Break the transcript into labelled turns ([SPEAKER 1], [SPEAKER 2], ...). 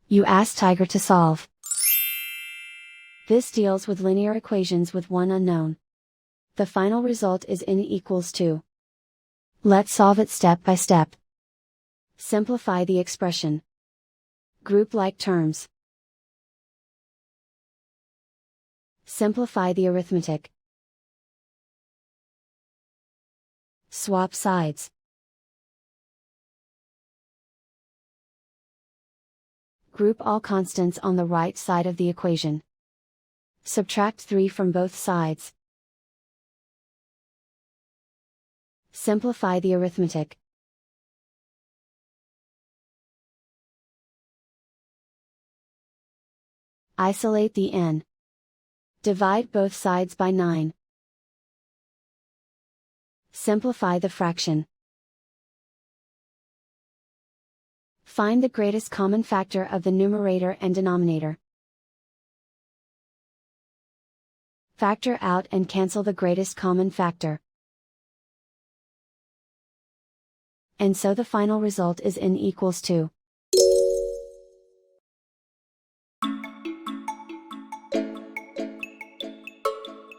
[SPEAKER 1] You ask Tiger to solve. This deals with linear equations with one unknown. The final result is n equals 2. Let's solve it step by step. Simplify the expression. Group like terms. Simplify the arithmetic. Swap sides. Group all constants on the right side of the equation. Subtract 3 from both sides. Simplify the arithmetic. Isolate the n. Divide both sides by 9. Simplify the fraction. Find the greatest common factor of the numerator and denominator. Factor out and cancel the greatest common factor. And so the final result is n equals 2.